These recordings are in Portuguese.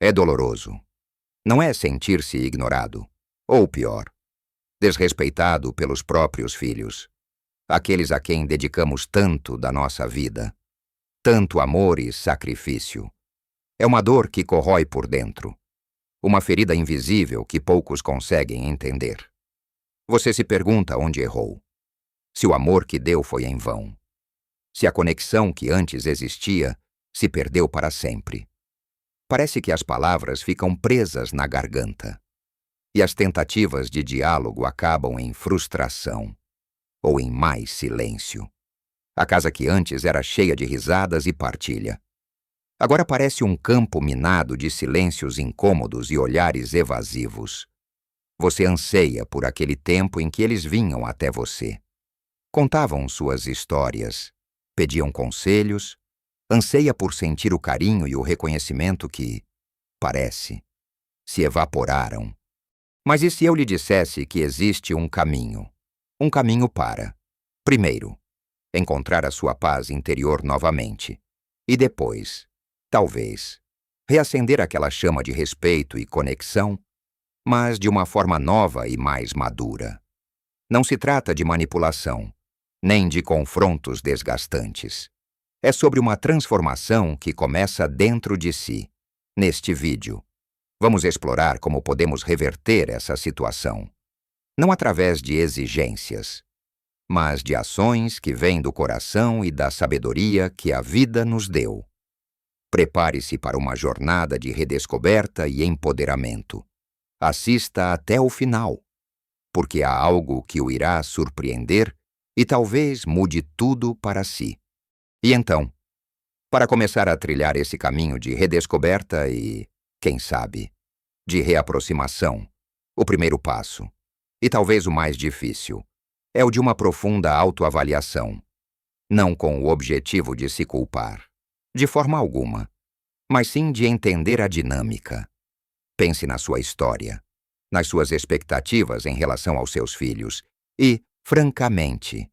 É doloroso. Não é sentir-se ignorado, ou pior, desrespeitado pelos próprios filhos, aqueles a quem dedicamos tanto da nossa vida, tanto amor e sacrifício. É uma dor que corrói por dentro, uma ferida invisível que poucos conseguem entender. Você se pergunta onde errou, se o amor que deu foi em vão, se a conexão que antes existia se perdeu para sempre. Parece que as palavras ficam presas na garganta, e as tentativas de diálogo acabam em frustração, ou em mais silêncio. A casa que antes era cheia de risadas e partilha, agora parece um campo minado de silêncios incômodos e olhares evasivos. Você anseia por aquele tempo em que eles vinham até você. Contavam suas histórias, pediam conselhos, anseia por sentir o carinho e o reconhecimento que, parece, se evaporaram. Mas e se eu lhe dissesse que existe um caminho para, primeiro, encontrar a sua paz interior novamente, e depois, talvez, reacender aquela chama de respeito e conexão, mas de uma forma nova e mais madura. Não se trata de manipulação, nem de confrontos desgastantes. É sobre uma transformação que começa dentro de si. Neste vídeo, vamos explorar como podemos reverter essa situação. Não através de exigências, mas de ações que vêm do coração e da sabedoria que a vida nos deu. Prepare-se para uma jornada de redescoberta e empoderamento. Assista até o final, porque há algo que o irá surpreender e talvez mude tudo para si. E então, para começar a trilhar esse caminho de redescoberta e, quem sabe, de reaproximação, o primeiro passo, e talvez o mais difícil, é o de uma profunda autoavaliação, não com o objetivo de se culpar, de forma alguma, mas sim de entender a dinâmica. Pense na sua história, nas suas expectativas em relação aos seus filhos e, francamente,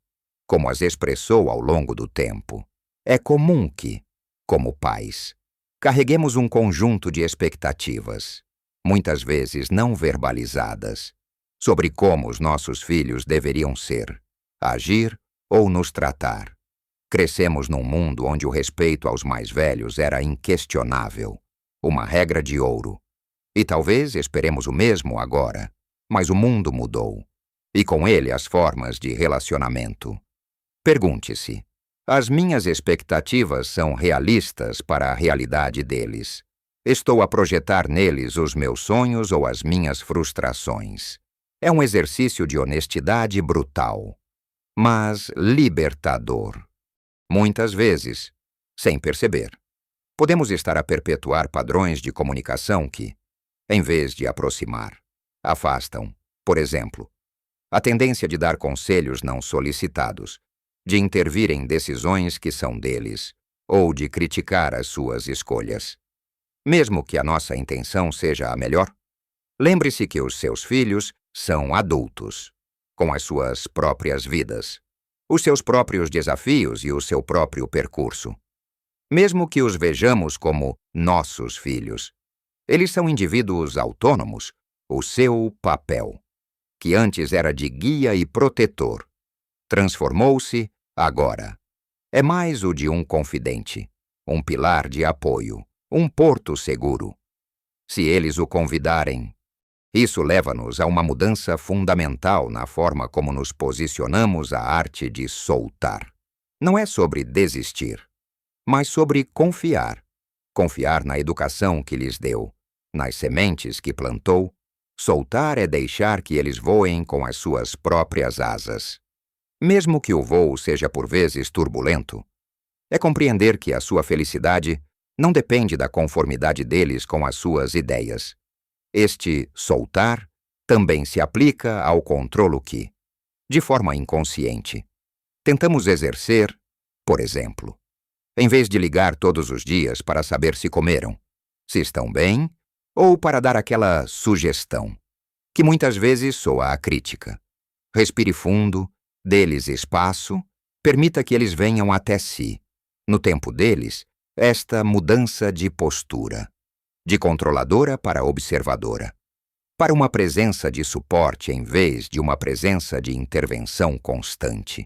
como as expressou ao longo do tempo. É comum que, como pais, carreguemos um conjunto de expectativas, muitas vezes não verbalizadas, sobre como os nossos filhos deveriam ser, agir ou nos tratar. Crescemos num mundo onde o respeito aos mais velhos era inquestionável, uma regra de ouro. E talvez esperemos o mesmo agora, mas o mundo mudou, e com ele as formas de relacionamento. Pergunte-se: as minhas expectativas são realistas para a realidade deles? Estou a projetar neles os meus sonhos ou as minhas frustrações? É um exercício de honestidade brutal, mas libertador. Muitas vezes, sem perceber, podemos estar a perpetuar padrões de comunicação que, em vez de aproximar, afastam. Por exemplo, a tendência de dar conselhos não solicitados, de intervir em decisões que são deles, ou de criticar as suas escolhas. Mesmo que a nossa intenção seja a melhor, lembre-se que os seus filhos são adultos, com as suas próprias vidas, os seus próprios desafios e o seu próprio percurso. Mesmo que os vejamos como nossos filhos, eles são indivíduos autônomos. O seu papel, que antes era de guia e protetor, transformou-se, agora, é mais o de um confidente, um pilar de apoio, um porto seguro. Se eles o convidarem, isso leva-nos a uma mudança fundamental na forma como nos posicionamos à arte de soltar. Não é sobre desistir, mas sobre confiar. Confiar na educação que lhes deu, nas sementes que plantou. Soltar é deixar que eles voem com as suas próprias asas. Mesmo que o voo seja por vezes turbulento, é compreender que a sua felicidade não depende da conformidade deles com as suas ideias. Este soltar também se aplica ao controlo que, de forma inconsciente, tentamos exercer, por exemplo, em vez de ligar todos os dias para saber se comeram, se estão bem, ou para dar aquela sugestão, que muitas vezes soa a crítica. Respire fundo, dê-lhes espaço, permita que eles venham até si. No tempo deles, esta mudança de postura. de controladora para observadora, para uma presença de suporte em vez de uma presença de intervenção constante.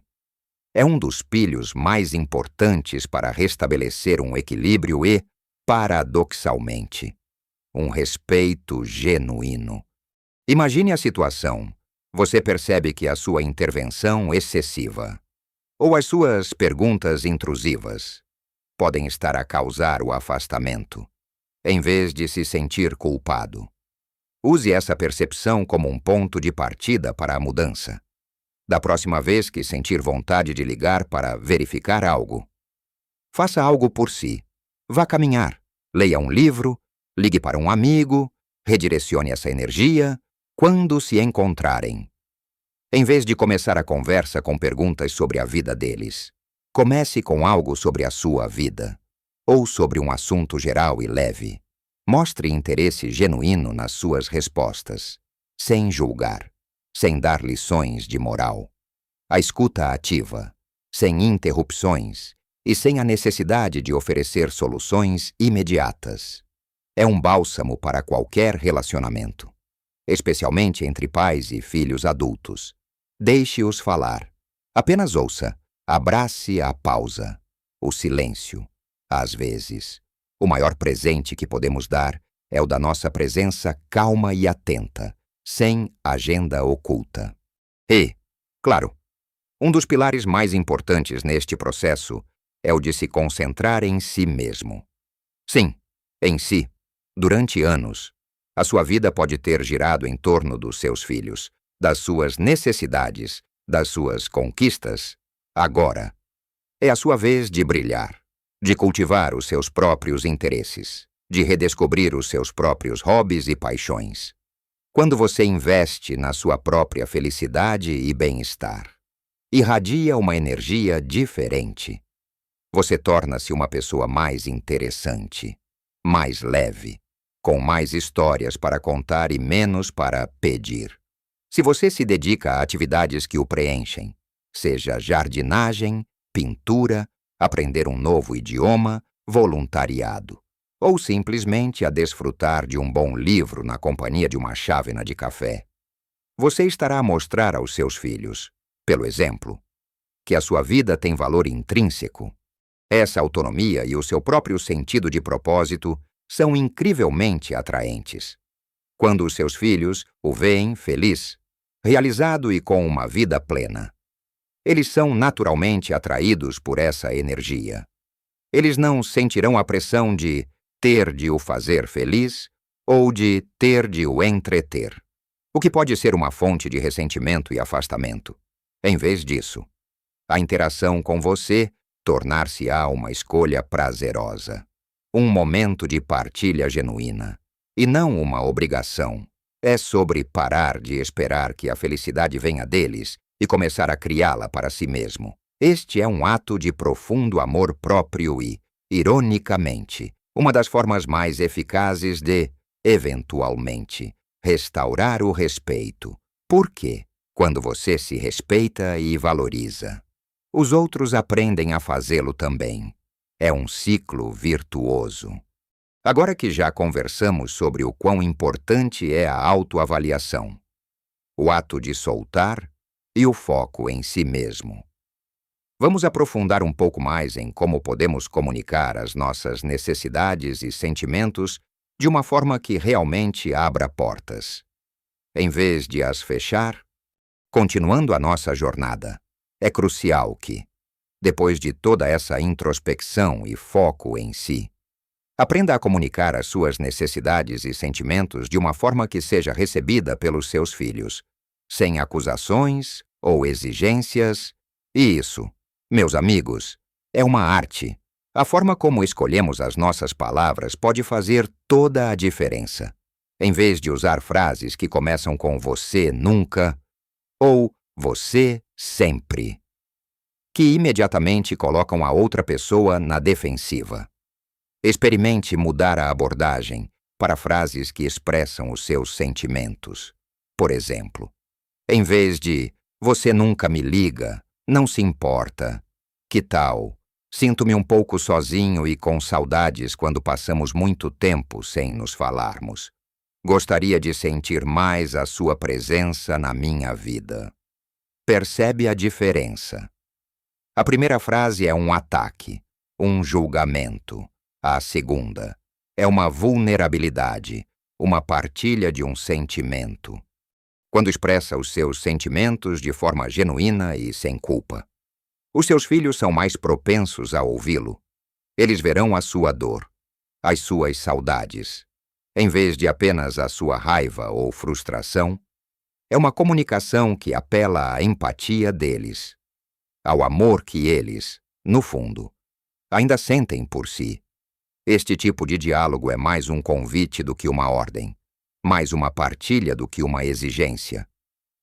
É um dos pilhos mais importantes para restabelecer um equilíbrio e, paradoxalmente, um respeito genuíno. Imagine a situação. Você percebe que a sua intervenção excessiva ou as suas perguntas intrusivas podem estar a causar o afastamento, em vez de se sentir culpado. Use essa percepção como um ponto de partida para a mudança. Da próxima vez que sentir vontade de ligar para verificar algo, faça algo por si. Vá caminhar, leia um livro, ligue para um amigo, redirecione essa energia quando se encontrarem. Em vez de começar a conversa com perguntas sobre a vida deles, comece com algo sobre a sua vida, ou sobre um assunto geral e leve. Mostre interesse genuíno nas suas respostas, sem julgar, sem dar lições de moral. A escuta ativa, sem interrupções e sem a necessidade de oferecer soluções imediatas. É um bálsamo para qualquer relacionamento, especialmente entre pais e filhos adultos. Deixe-os falar. Apenas ouça. Abrace a pausa, o silêncio. Às vezes, o maior presente que podemos dar é o da nossa presença calma e atenta, sem agenda oculta. E, claro, um dos pilares mais importantes neste processo é o de se concentrar em si mesmo. Sim, em si. Durante anos, a sua vida pode ter girado em torno dos seus filhos, das suas necessidades, das suas conquistas. Agora, é a sua vez de brilhar, de cultivar os seus próprios interesses, de redescobrir os seus próprios hobbies e paixões. Quando você investe na sua própria felicidade e bem-estar, irradia uma energia diferente. Você torna-se uma pessoa mais interessante, mais leve, com mais histórias para contar e menos para pedir. Se você se dedica a atividades que o preenchem, seja jardinagem, pintura, aprender um novo idioma, voluntariado, ou simplesmente a desfrutar de um bom livro na companhia de uma chávena de café, você estará a mostrar aos seus filhos, pelo exemplo, que a sua vida tem valor intrínseco. Essa autonomia e o seu próprio sentido de propósito são incrivelmente atraentes. Quando os seus filhos o veem feliz, realizado e com uma vida plena, eles são naturalmente atraídos por essa energia. Eles não sentirão a pressão de ter de o fazer feliz ou de ter de o entreter, o que pode ser uma fonte de ressentimento e afastamento. Em vez disso, a interação com você tornar-se-á uma escolha prazerosa, um momento de partilha genuína, e não uma obrigação. É sobre parar de esperar que a felicidade venha deles e começar a criá-la para si mesmo. Este é um ato de profundo amor próprio e, ironicamente, uma das formas mais eficazes de, eventualmente, restaurar o respeito. Por quê? Quando você se respeita e valoriza, os outros aprendem a fazê-lo também. É um ciclo virtuoso. Agora que já conversamos sobre o quão importante é a autoavaliação, o ato de soltar e o foco em si mesmo, vamos aprofundar um pouco mais em como podemos comunicar as nossas necessidades e sentimentos de uma forma que realmente abra portas, em vez de as fechar. Continuando a nossa jornada, é crucial que, depois de toda essa introspecção e foco em si, aprenda a comunicar as suas necessidades e sentimentos de uma forma que seja recebida pelos seus filhos, sem acusações ou exigências. E isso, meus amigos, é uma arte. A forma como escolhemos as nossas palavras pode fazer toda a diferença. Em vez de usar frases que começam com você nunca ou você sempre, que imediatamente colocam a outra pessoa na defensiva. Experimente mudar a abordagem para frases que expressam os seus sentimentos. Por exemplo, em vez de "você nunca me liga", não se importa, que tal Sinto-me um pouco sozinho e com saudades quando passamos muito tempo sem nos falarmos. Gostaria de sentir mais a sua presença na minha vida. Percebe a diferença. A primeira frase é um ataque, um julgamento. A segunda é uma vulnerabilidade, uma partilha de um sentimento. Quando expressa os seus sentimentos de forma genuína e sem culpa. Os seus filhos são mais propensos a ouvi-lo. Eles verão a sua dor, as suas saudades, em vez de apenas a sua raiva ou frustração. É uma comunicação que apela à empatia deles, ao amor que eles, no fundo, ainda sentem por si. Este tipo de diálogo é mais um convite do que uma ordem, mais uma partilha do que uma exigência.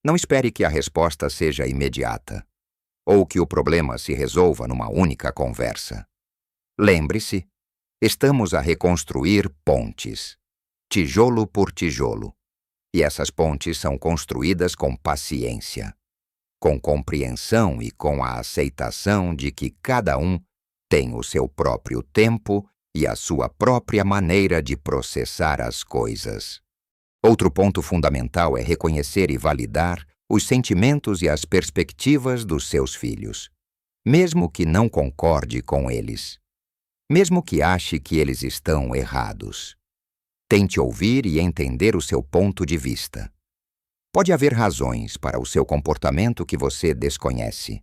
Não espere que a resposta seja imediata, ou que o problema se resolva numa única conversa. Lembre-se, estamos a reconstruir pontes, tijolo por tijolo, e essas pontes são construídas com paciência, com compreensão e com a aceitação de que cada um tem o seu próprio tempo e a sua própria maneira de processar as coisas. Outro ponto fundamental é reconhecer e validar os sentimentos e as perspectivas dos seus filhos, mesmo que não concorde com eles, mesmo que ache que eles estão errados. Tente ouvir e entender o seu ponto de vista. Pode haver razões para o seu comportamento que você desconhece.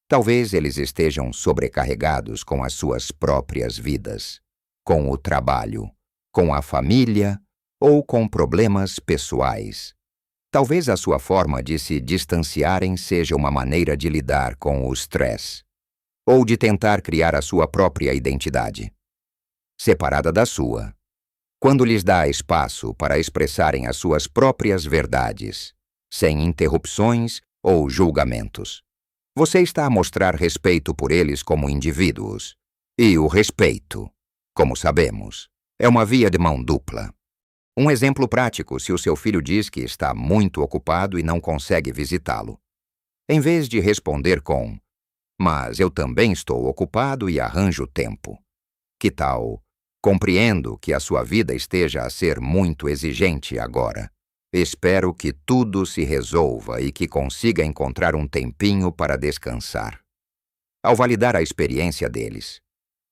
Talvez eles estejam sobrecarregados com as suas próprias vidas, com o trabalho, com a família ou com problemas pessoais. Talvez a sua forma de se distanciarem seja uma maneira de lidar com o estresse, ou de tentar criar a sua própria identidade, separada da sua, quando lhes dá espaço para expressarem as suas próprias verdades, sem interrupções ou julgamentos. Você está a mostrar respeito por eles como indivíduos, e o respeito, como sabemos, é uma via de mão dupla. Um exemplo prático se o seu filho diz que está muito ocupado e não consegue visitá-lo. Em vez de responder com, mas eu também estou ocupado e arranjo tempo. Que tal, compreendo que a sua vida esteja a ser muito exigente agora. Espero que tudo se resolva e que consiga encontrar um tempinho para descansar. Ao validar a experiência deles,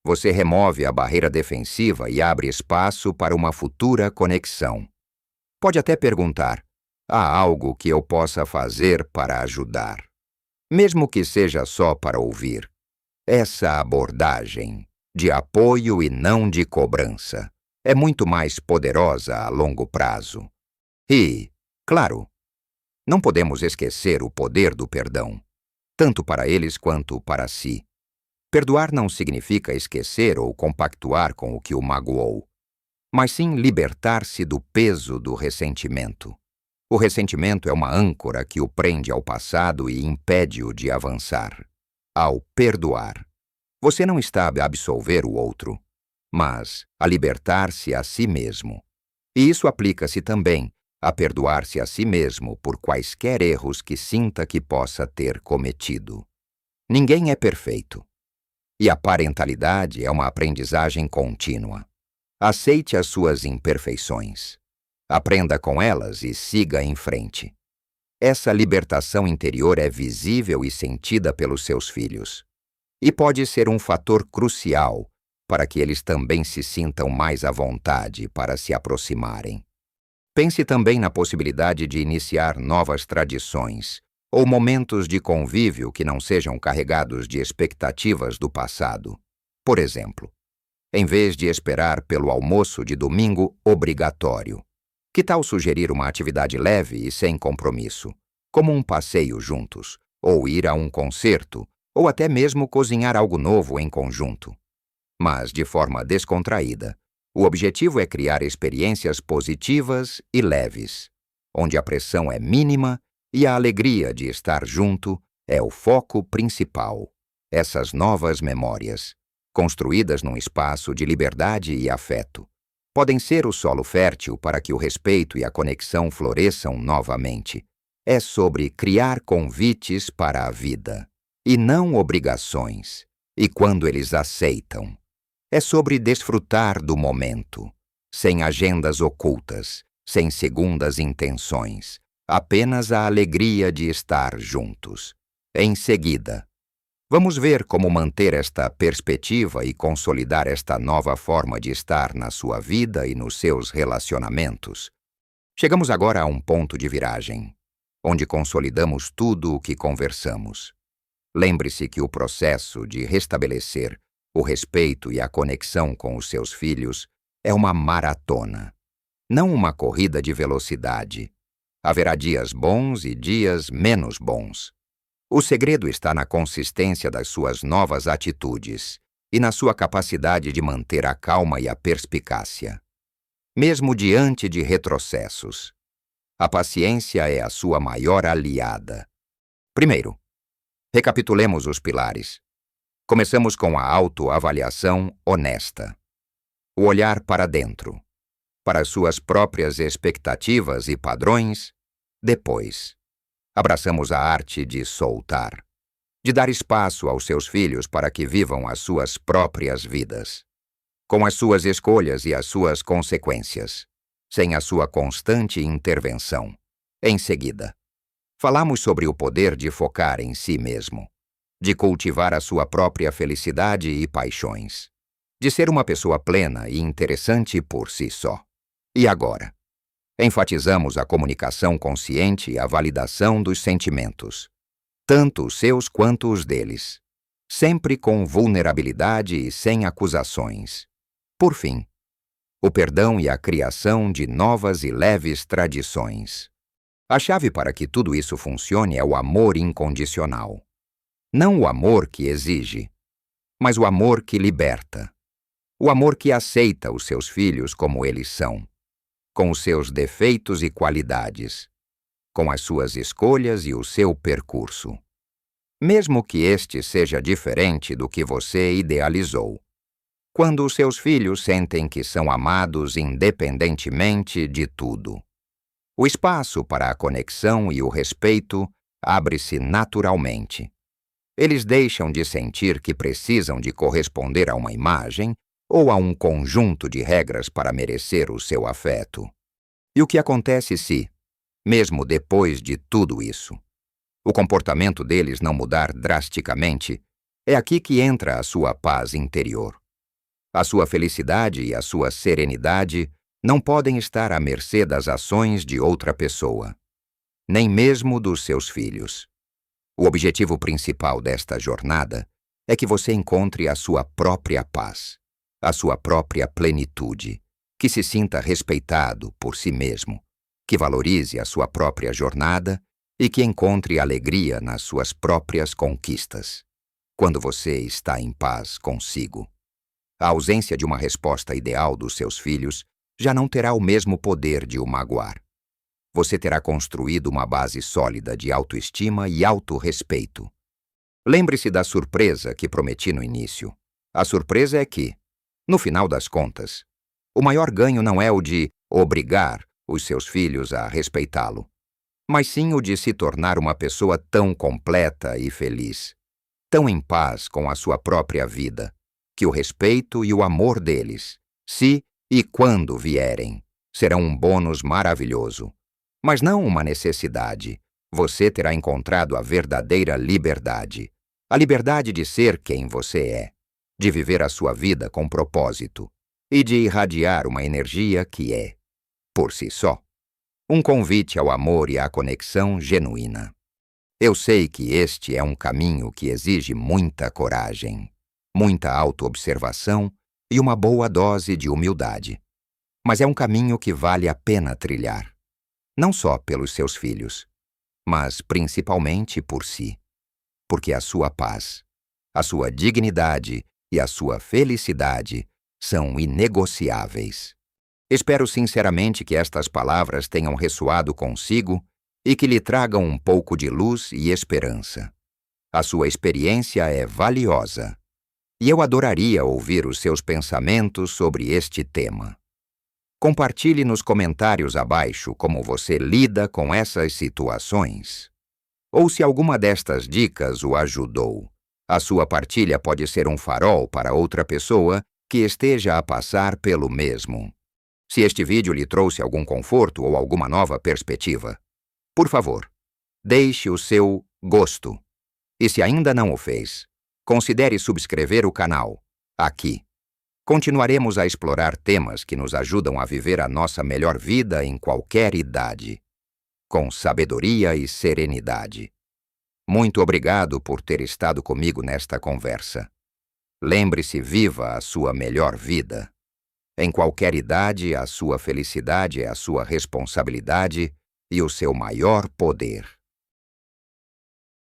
você remove a barreira defensiva e abre espaço para uma futura conexão. Pode até perguntar, há algo que eu possa fazer para ajudar? Mesmo que seja só para ouvir. Essa abordagem, de apoio e não de cobrança, é muito mais poderosa a longo prazo. E, claro, não podemos esquecer o poder do perdão, tanto para eles quanto para si. Perdoar não significa esquecer ou compactuar com o que o magoou, mas sim libertar-se do peso do ressentimento. O ressentimento é uma âncora que o prende ao passado e impede-o de avançar. Ao perdoar, você não está a absolver o outro, mas a libertar-se a si mesmo. E isso aplica-se também a perdoar-se a si mesmo por quaisquer erros que sinta que possa ter cometido. Ninguém é perfeito. E a parentalidade é uma aprendizagem contínua. Aceite as suas imperfeições. Aprenda com elas e siga em frente. Essa libertação interior é visível e sentida pelos seus filhos. E pode ser um fator crucial para que eles também se sintam mais à vontade para se aproximarem. Pense também na possibilidade de iniciar novas tradições, ou momentos de convívio que não sejam carregados de expectativas do passado. Por exemplo, em vez de esperar pelo almoço de domingo obrigatório, que tal sugerir uma atividade leve e sem compromisso, como um passeio juntos, ou ir a um concerto, ou até mesmo cozinhar algo novo em conjunto? Mas de forma descontraída. O objetivo é criar experiências positivas e leves, onde a pressão é mínima e a alegria de estar junto é o foco principal. Essas novas memórias, construídas num espaço de liberdade e afeto, podem ser o solo fértil para que o respeito e a conexão floresçam novamente. É sobre criar convites para a vida, e não obrigações. e quando eles aceitam. É sobre desfrutar do momento, sem agendas ocultas, sem segundas intenções, apenas a alegria de estar juntos. Em seguida, vamos ver como manter esta perspectiva e consolidar esta nova forma de estar na sua vida e nos seus relacionamentos. Chegamos agora a um ponto de viragem, onde consolidamos tudo o que conversamos. Lembre-se que o processo de restabelecer o respeito e a conexão com os seus filhos é uma maratona, não uma corrida de velocidade. Haverá dias bons e dias menos bons. O segredo está na consistência das suas novas atitudes e na sua capacidade de manter a calma e a perspicácia. Mesmo diante de retrocessos, a paciência é a sua maior aliada. Primeiro, recapitulemos os pilares. Começamos com a autoavaliação honesta. O olhar para dentro, para suas próprias expectativas e padrões. Depois, abraçamos a arte de soltar, de dar espaço aos seus filhos para que vivam as suas próprias vidas, com as suas escolhas e as suas consequências, sem a sua constante intervenção. Em seguida, falamos sobre o poder de focar em si mesmo, de cultivar a sua própria felicidade e paixões, de ser uma pessoa plena e interessante por si só. E agora, enfatizamos a comunicação consciente e a validação dos sentimentos, tanto os seus quanto os deles, sempre com vulnerabilidade e sem acusações. Por fim, o perdão e a criação de novas e leves tradições. A chave para que tudo isso funcione é o amor incondicional. Não o amor que exige, mas o amor que liberta. O amor que aceita os seus filhos como eles são, com os seus defeitos e qualidades, com as suas escolhas e o seu percurso. Mesmo que este seja diferente do que você idealizou. Quando os seus filhos sentem que são amados independentemente de tudo. O espaço para a conexão e o respeito abre-se naturalmente. Eles deixam de sentir que precisam de corresponder a uma imagem ou a um conjunto de regras para merecer o seu afeto. E o que acontece se, mesmo depois de tudo isso, o comportamento deles não mudar drasticamente? É aqui que entra a sua paz interior. A sua felicidade e a sua serenidade não podem estar à mercê das ações de outra pessoa, nem mesmo dos seus filhos. O objetivo principal desta jornada é que você encontre a sua própria paz, a sua própria plenitude, que se sinta respeitado por si mesmo, que valorize a sua própria jornada e que encontre alegria nas suas próprias conquistas. Quando você está em paz consigo, a ausência de uma resposta ideal dos seus filhos já não terá o mesmo poder de o magoar. Você terá construído uma base sólida de autoestima e autorrespeito. Lembre-se da surpresa que prometi no início. A surpresa é que, no final das contas, o maior ganho não é o de obrigar os seus filhos a respeitá-lo, mas sim o de se tornar uma pessoa tão completa e feliz, tão em paz com a sua própria vida, que o respeito e o amor deles, se e quando vierem, serão um bônus maravilhoso, mas não uma necessidade. Você terá encontrado a verdadeira liberdade, a liberdade de ser quem você é, de viver a sua vida com propósito e de irradiar uma energia que é, por si só, um convite ao amor e à conexão genuína. Eu sei que este é um caminho que exige muita coragem, muita autoobservação e uma boa dose de humildade. Mas é um caminho que vale a pena trilhar, não só pelos seus filhos, mas principalmente por si, porque a sua paz, a sua dignidade e a sua felicidade são inegociáveis. Espero sinceramente que estas palavras tenham ressoado consigo e que lhe tragam um pouco de luz e esperança. A sua experiência é valiosa. E eu adoraria ouvir os seus pensamentos sobre este tema. Compartilhe nos comentários abaixo como você lida com essas situações, ou se alguma destas dicas o ajudou A sua partilha pode ser um farol para outra pessoa que esteja a passar pelo mesmo. Se este vídeo lhe trouxe algum conforto ou alguma nova perspectiva, por favor, deixe o seu gosto. E se ainda não o fez, considere subscrever o canal, aqui. Continuaremos a explorar temas que nos ajudam a viver a nossa melhor vida em qualquer idade, com sabedoria e serenidade. Muito obrigado por ter estado comigo nesta conversa. Lembre-se, viva a sua melhor vida. Em qualquer idade, a sua felicidade é a sua responsabilidade e o seu maior poder.